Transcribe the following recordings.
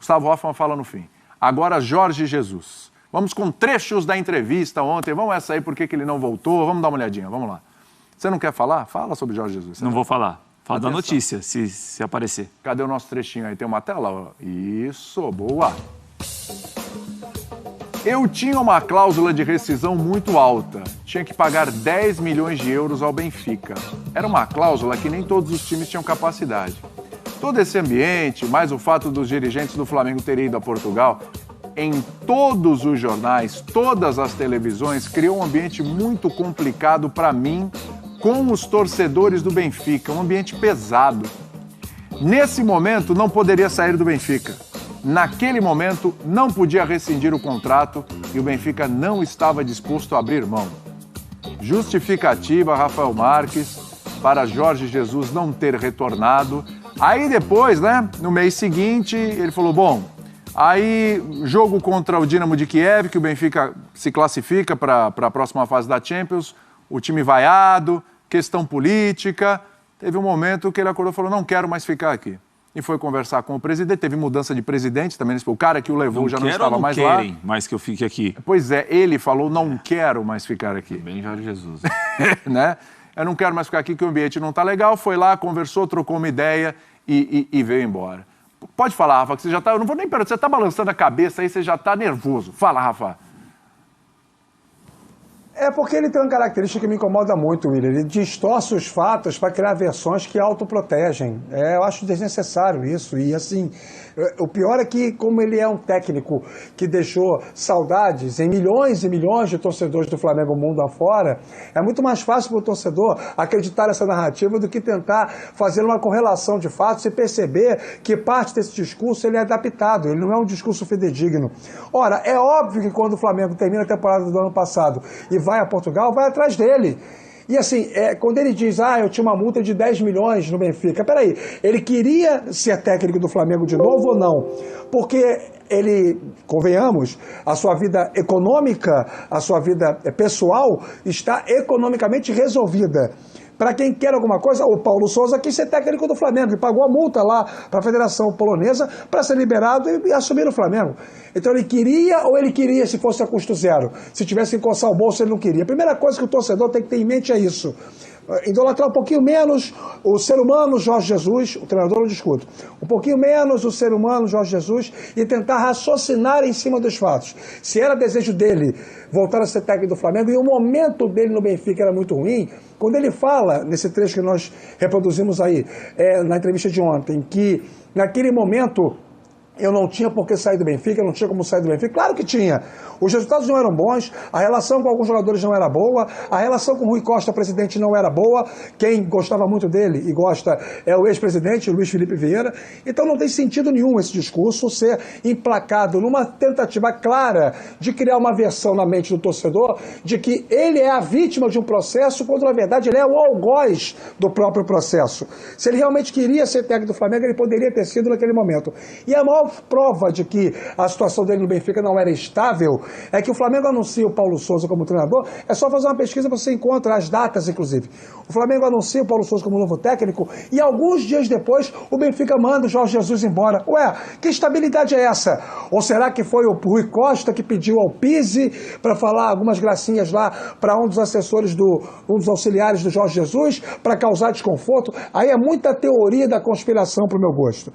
Gustavo Hoffmann fala no fim. Agora, Jorge Jesus. Vamos com trechos da entrevista ontem. Vamos essa aí, por que ele não voltou? Vamos dar uma olhadinha, vamos lá. Você não quer falar? Fala sobre Jorge Jesus. Não vou falar. Fala da notícia, se aparecer. Cadê o nosso trechinho aí? Tem uma tela? Isso, boa. Eu tinha uma cláusula de rescisão muito alta. Tinha que pagar 10 milhões de euros ao Benfica. Era uma cláusula que nem todos os times tinham capacidade. Todo esse ambiente, mais o fato dos dirigentes do Flamengo terem ido a Portugal, em todos os jornais, todas as televisões, criou um ambiente muito complicado para mim, com os torcedores do Benfica, um ambiente pesado. Nesse momento, não poderia sair do Benfica. Naquele momento, não podia rescindir o contrato e o Benfica não estava disposto a abrir mão. Justificativa, Rafael Marques, para Jorge Jesus não ter retornado. Aí depois, né, no mês seguinte, ele falou, bom, aí jogo contra o Dinamo de Kiev, que o Benfica se classifica para a próxima fase da Champions, o time vaiado, questão política. Teve um momento que ele acordou e falou, não quero mais ficar aqui. E foi conversar com o presidente, teve mudança de presidente também, o cara que o levou já não estava mais lá. Não querem mais que eu fique aqui? Pois é, ele falou, não quero mais ficar aqui. Bem Jorge Jesus. Né? Eu não quero mais ficar aqui, que o ambiente não está legal. Foi lá, conversou, trocou uma ideia e veio embora. Pode falar, Rafa, que você já está... Eu não vou nem perguntar, você está balançando a cabeça aí, você já está nervoso. Fala, Rafa. É porque ele tem uma característica que me incomoda muito, William. Ele distorce os fatos para criar versões que autoprotegem. Eu acho desnecessário isso. E, assim, o pior é que, como ele é um técnico que deixou saudades em milhões e milhões de torcedores do Flamengo mundo afora, é muito mais fácil para o torcedor acreditar nessa narrativa do que tentar fazer uma correlação de fatos e perceber que parte desse discurso ele é adaptado, ele não é um discurso fidedigno. Ora, é óbvio que quando o Flamengo termina a temporada do ano passado e vai a Portugal, vai atrás dele. E assim, quando ele diz, eu tinha uma multa de 10 milhões no Benfica, peraí, ele queria ser técnico do Flamengo de novo ou não? Porque ele, convenhamos, a sua vida econômica, a sua vida pessoal está economicamente resolvida. Para quem quer alguma coisa, o Paulo Sousa quis ser técnico do Flamengo e pagou a multa lá para a Federação Polonesa para ser liberado e assumir o Flamengo. Então ele queria ou ele queria se fosse a custo zero? Se tivesse que coçar o bolso, ele não queria. A primeira coisa que o torcedor tem que ter em mente é isso. Idolatrar um pouquinho menos o ser humano Jorge Jesus, o treinador não discuto, um pouquinho menos o ser humano Jorge Jesus e tentar raciocinar em cima dos fatos. Se era desejo dele voltar a ser técnico do Flamengo e o momento dele no Benfica era muito ruim, quando ele fala, nesse trecho que nós reproduzimos aí, na entrevista de ontem, que naquele momento eu não tinha por que sair do Benfica, não tinha como sair do Benfica. Claro que tinha. Os resultados não eram bons, a relação com alguns jogadores não era boa, a relação com o Rui Costa, presidente, não era boa. Quem gostava muito dele e gosta é o ex-presidente, Luiz Felipe Vieira. Então não tem sentido nenhum esse discurso ser emplacado numa tentativa clara de criar uma versão na mente do torcedor de que ele é a vítima de um processo, quando na verdade ele é o algoz do próprio processo. Se ele realmente queria ser técnico do Flamengo, ele poderia ter sido naquele momento. E a maior prova de que a situação dele no Benfica não era estável é que o Flamengo anuncia o Paulo Sousa como treinador. É só fazer uma pesquisa para você encontrar as datas, inclusive. O Flamengo anuncia o Paulo Sousa como novo técnico e alguns dias depois o Benfica manda o Jorge Jesus embora. Ué, que estabilidade é essa? Ou será que foi o Rui Costa que pediu ao Pizzi para falar algumas gracinhas lá para um dos assessores, um dos auxiliares do Jorge Jesus, para causar desconforto? Aí é muita teoria da conspiração para o meu gosto.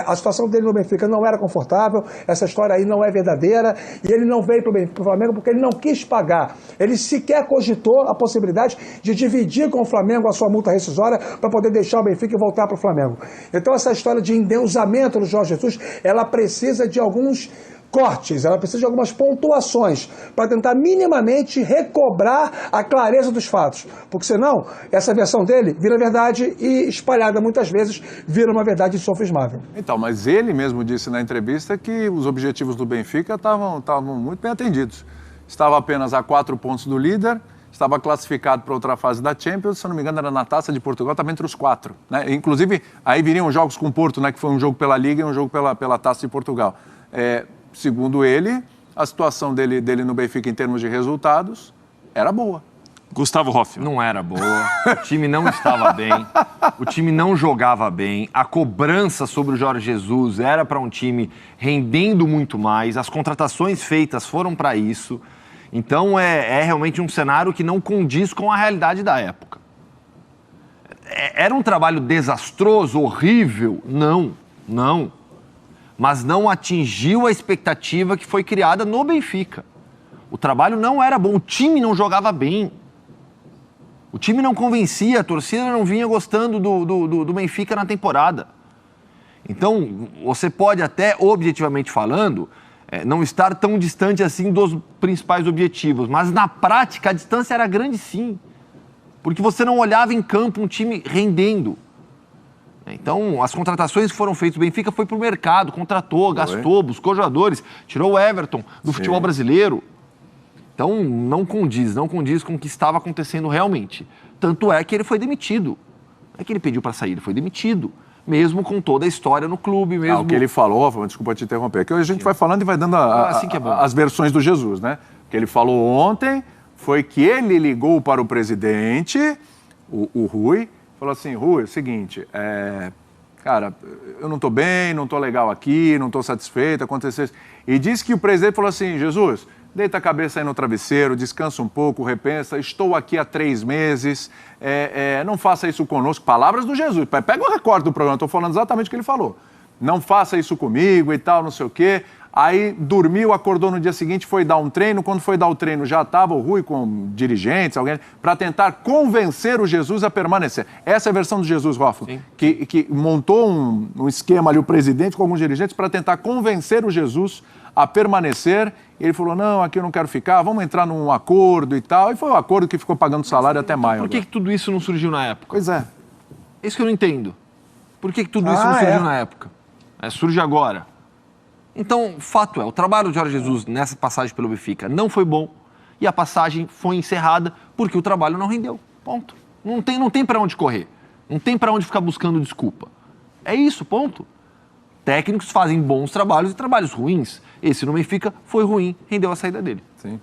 A situação dele no Benfica não era confortável, essa história aí não é verdadeira e ele não veio para o Flamengo porque ele não quis pagar. Ele sequer cogitou a possibilidade de dividir com o Flamengo a sua multa rescisória para poder deixar o Benfica e voltar para o Flamengo. Então essa história de endeusamento do Jorge Jesus, ela precisa de alguns cortes, ela precisa de algumas pontuações para tentar minimamente recobrar a clareza dos fatos, porque senão essa versão dele vira verdade e espalhada muitas vezes vira uma verdade insofismável. Então, mas ele mesmo disse na entrevista que os objetivos do Benfica estavam muito bem atendidos. Estava apenas a 4 pontos do líder, estava classificado para outra fase da Champions, se não me engano era na Taça de Portugal, estava entre os 4. Né? Inclusive, aí viriam jogos com o Porto, né, que foi um jogo pela Liga e um jogo pela Taça de Portugal. Segundo ele, a situação dele no Benfica em termos de resultados era boa. Gustavo Hoffmann. Não era boa, o time não estava bem, o time não jogava bem, a cobrança sobre o Jorge Jesus era para um time rendendo muito mais, as contratações feitas foram para isso. Então é realmente um cenário que não condiz com a realidade da época. Era um trabalho desastroso, horrível? Não. Mas não atingiu a expectativa que foi criada no Benfica. O trabalho não era bom, o time não jogava bem. O time não convencia, a torcida não vinha gostando do Benfica na temporada. Então, você pode até, objetivamente falando, não estar tão distante assim dos principais objetivos, mas na prática a distância era grande sim. Porque você não olhava em campo um time rendendo. Então, as contratações que foram feitas, o Benfica foi para o mercado, contratou, gastou, buscou jogadores, tirou o Everton do futebol brasileiro. Então, não condiz com o que estava acontecendo realmente. Tanto é que ele foi demitido. Não é que ele pediu para sair, ele foi demitido. Mesmo com toda a história no clube, mesmo... O que ele falou, desculpa te interromper, que a gente vai falando e vai dando assim que é bom. As versões do Jesus, né? O que ele falou ontem foi que ele ligou para o presidente, o Rui, falou assim, Rui, é o seguinte, cara, eu não estou bem, não estou legal aqui, não estou satisfeito, aconteceu isso. E disse que o presidente falou assim, Jesus... Deita a cabeça aí no travesseiro, descansa um pouco, repensa. Estou aqui há 3 meses, não faça isso conosco. Palavras do Jesus. Pega o recorte do programa, estou falando exatamente o que ele falou. Não faça isso comigo e tal, não sei o quê. Aí dormiu, acordou no dia seguinte, foi dar um treino. Quando foi dar o treino, já estava o Rui com dirigentes, alguém, para tentar convencer o Jesus a permanecer. Essa é a versão do Jesus, Hoffmann, que montou um esquema ali, o presidente com alguns dirigentes, para tentar convencer o Jesus a permanecer. E ele falou, não, aqui eu não quero ficar, vamos entrar num acordo e tal. E foi um acordo que ficou pagando salário até maio. Por que tudo isso não surgiu na época? Pois é. É isso que eu não entendo. Por que tudo isso não surgiu na época? Surge agora. Então, fato é, o trabalho do Jorge Jesus nessa passagem pelo Benfica não foi bom e a passagem foi encerrada porque o trabalho não rendeu. Ponto. Não tem para onde correr. Não tem para onde ficar buscando desculpa. É isso, ponto. Técnicos fazem bons trabalhos e trabalhos ruins. Esse no Benfica foi ruim, rendeu a saída dele. Sim.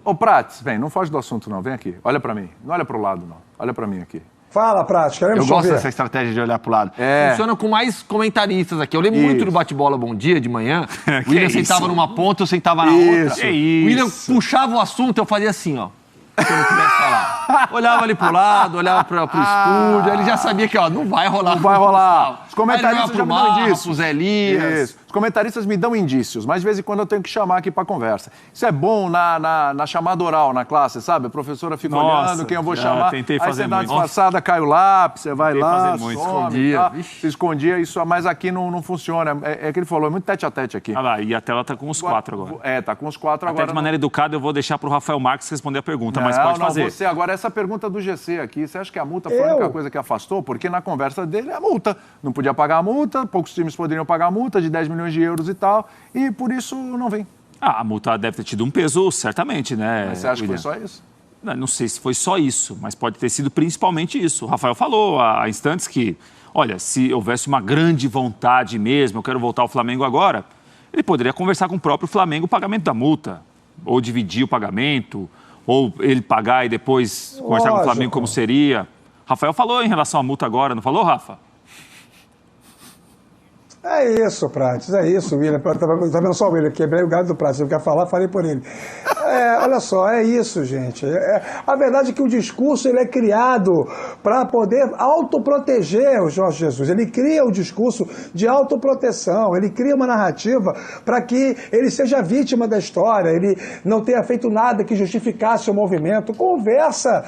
Ô, Prates, vem, não foge do assunto não, vem aqui. Olha para mim, não olha para o lado não, olha para mim aqui. Fala, Prates, queremos Eu gosto dessa estratégia de olhar pro lado. Funciona com mais comentaristas aqui. Eu lembro muito do Bate-Bola Bom Dia, de manhã. O William sentava numa ponta, eu sentava na outra. O William puxava o assunto, eu fazia assim, ó. Se eu não quisesse falar. Olhava ali pro lado, olhava pro estúdio, ele já sabia que, ó, não vai rolar. Não vai rolar. Os comentaristas já me dão indícios. Pro Zé Elias. Isso. Os comentaristas me dão indícios, mas de vez em quando eu tenho que chamar aqui pra conversa. Isso é bom na chamada oral, na classe, sabe? A professora fica olhando quem eu vou chamar. Tentei aí fazer você dá uma muito. disfarçada, cai o lápis, você vai lá, some, escondia. Tá? Se escondia, isso, mas aqui não funciona. É que ele falou, é muito tete a tete aqui. Ah lá, e a tela tá com os 4 agora. Tá com os 4 agora. Até de maneira educada eu vou deixar pro Rafael Marques responder a pergunta, mas pode fazer. Você agora, essa pergunta do GC aqui, você acha que a multa foi a única coisa que afastou? Porque na conversa dele é a multa. Não podia pagar a multa, poucos times poderiam pagar a multa de 10 milhões de euros e tal, e por isso não vem. A multa deve ter tido um peso, certamente, né? Mas você acha que foi só isso? Não sei se foi só isso, mas pode ter sido principalmente isso. O Rafael falou há instantes que, olha, se houvesse uma grande vontade mesmo, eu quero voltar ao Flamengo agora, ele poderia conversar com o próprio Flamengo o pagamento da multa, ou dividir o pagamento, ou ele pagar e depois conversar com o Flamengo como seria. Rafael falou em relação à multa agora, não falou, Rafa? É isso, Prates, é isso, William. Tá vendo só o William? Quebrei o galho do Prates. Ele quer falar, falei por ele. Olha só, é isso, gente. A verdade é que o discurso ele é criado para poder autoproteger o Jorge Jesus. Ele cria o discurso de autoproteção, ele cria uma narrativa para que ele seja vítima da história, ele não tenha feito nada que justificasse o movimento. Conversa,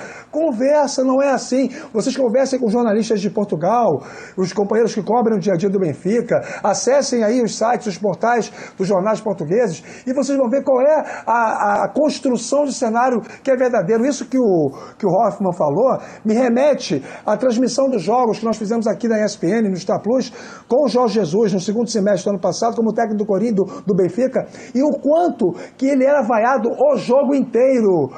não é assim. Vocês conversem com jornalistas de Portugal, os companheiros que cobrem o dia a dia do Benfica, acessem aí os sites, os portais dos jornais portugueses e vocês vão ver qual é a construção de cenário que é verdadeiro. Isso que o Hoffmann falou me remete à transmissão dos jogos que nós fizemos aqui na ESPN, no Star Plus, com o Jorge Jesus no segundo semestre do ano passado, como técnico do Corinthians, do Benfica, e o quanto que ele era vaiado o jogo inteiro.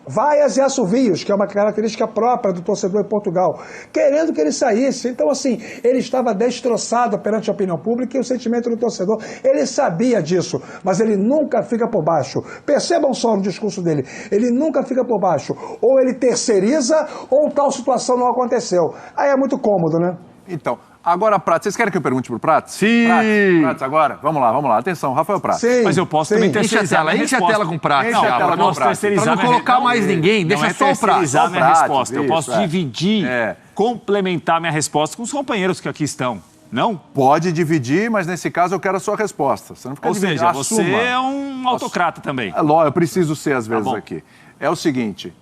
vaias e assovios, que é uma característica própria do torcedor em Portugal, querendo que ele saísse. Então, assim, ele estava destroçado perante a opinião pública e o sentimento do torcedor, ele sabia disso, mas ele nunca fica por baixo. Percebam só no discurso dele, ele nunca fica por baixo. Ou ele terceiriza, ou tal situação não aconteceu. Aí é muito cômodo, né? Então, agora, Prats, vocês querem que eu pergunte pro Prats? Sim! Prats, agora, vamos lá. Atenção, Rafael Prats. Sim, Mas eu posso sim. também terceirizar minha Enche a resposta. tela com Prats. Enche a tela eu com posso Prats. terceirizar Pra não minha colocar mais ninguém, deixa não é só o Prats. terceirizar minha Prats, resposta. Eu posso isso, dividir, complementar minha resposta com os companheiros que aqui estão. Não? Pode dividir, mas nesse caso eu quero a sua resposta. Você não fica Ou dividindo. seja, você Assuma. é um autocrata também. É lógico, eu preciso ser às vezes bom. aqui. É o seguinte,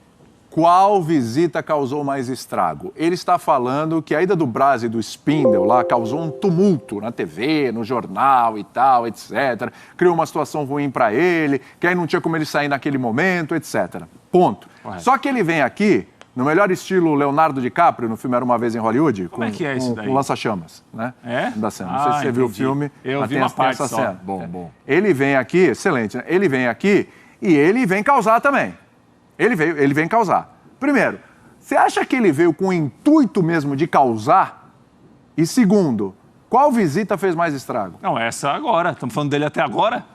qual visita causou mais estrago? Ele está falando que a ida do Braz e do Spindle lá causou um tumulto na TV, no jornal e tal, etc. Criou uma situação ruim para ele, que aí não tinha como ele sair naquele momento, etc. Ponto. Correto. Só que ele vem aqui, no melhor estilo Leonardo DiCaprio, no filme Era Uma Vez em Hollywood, Como é que é isso daí? com lança-chamas, né? É? Da cena. Não sei se você viu o entendi. filme, Eu mas vi tem uma tem parte essa só. cena. Bom. Ele vem aqui, excelente, né? Ele vem aqui e ele vem causar também. Ele vem causar. Primeiro, você acha que ele veio com o intuito mesmo de causar? E segundo, qual visita fez mais estrago? Não, essa agora. Estamos falando dele até agora?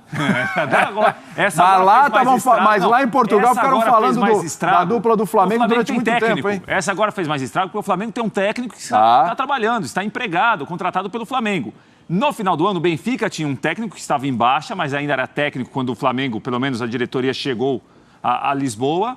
Até agora. Essa Mas agora lá fez mais tavam estrago. mas lá em Portugal Essa ficaram agora falando fez mais da estrago. dupla do Flamengo durante tem muito técnico. tempo, hein? Essa agora fez mais estrago porque o Flamengo tem um técnico que está trabalhando, está empregado, contratado pelo Flamengo. No final do ano, o Benfica tinha um técnico que estava em baixa, mas ainda era técnico quando o Flamengo, pelo menos a diretoria, chegou a Lisboa,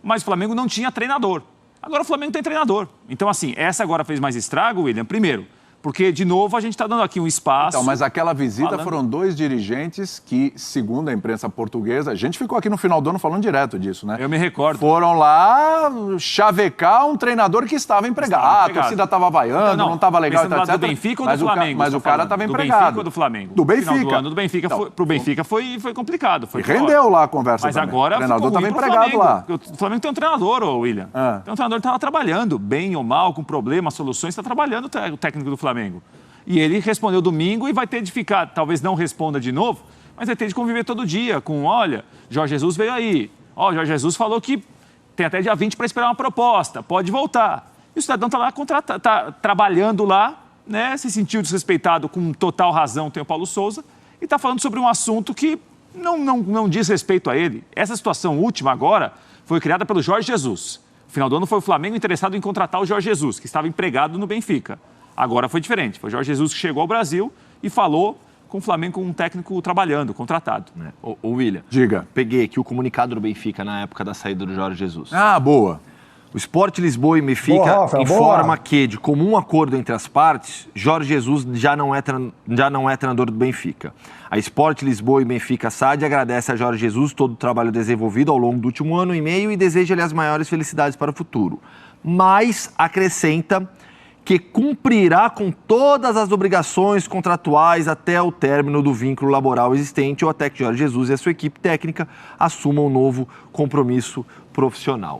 mas o Flamengo não tinha treinador. Agora o Flamengo tem treinador. Então, assim, essa agora fez mais estrago, William, primeiro, porque, de novo, a gente está dando aqui um espaço... Então, mas aquela visita falando... foram dois dirigentes que, segundo a imprensa portuguesa, a gente ficou aqui no final do ano falando direto disso, né? Eu me recordo. Foram lá chavecar um treinador que estava empregado. A torcida estava vaiando, não estava legal, Pensando etc. lá do Benfica ou do Flamengo? Mas o cara estava Do empregado. Benfica ou do Flamengo? Do Benfica. No final do ano do Benfica, Então, pro Benfica foi complicado. Foi E rendeu lá a conversa Mas também. agora O treinador ficou ruim estava pro empregado Flamengo. lá. O Flamengo tem um treinador, William. Ah. Tem um treinador que estava trabalhando, bem ou mal, com problemas, soluções, está trabalhando o técnico do Flamengo. E ele respondeu domingo e vai ter de ficar, talvez não responda de novo, mas vai ter de conviver todo dia com, olha, Jorge Jesus veio aí. Ó, Jorge Jesus falou que tem até dia 20 para esperar uma proposta, pode voltar. E o cidadão está lá trabalhando lá, né, se sentiu desrespeitado com total razão, tem o Paulo Souza, e está falando sobre um assunto que não diz respeito a ele. Essa situação última agora foi criada pelo Jorge Jesus. No final do ano foi o Flamengo interessado em contratar o Jorge Jesus, que estava empregado no Benfica. Agora foi diferente. Foi o Jorge Jesus que chegou ao Brasil e falou com o Flamengo com um técnico trabalhando, contratado. Ô William, Diga. Peguei aqui o comunicado do Benfica na época da saída do Jorge Jesus. Ah, boa. O Sport Lisboa e Benfica Boa, Rafa, informa boa. que, de comum acordo entre as partes, Jorge Jesus já não é treinador do Benfica. A Sport Lisboa e Benfica SAD agradece a Jorge Jesus todo o trabalho desenvolvido ao longo do último ano e meio e deseja-lhe as maiores felicidades para o futuro. Mas acrescenta que cumprirá com todas as obrigações contratuais até o término do vínculo laboral existente ou até que Jorge Jesus e a sua equipe técnica assumam um novo compromisso profissional.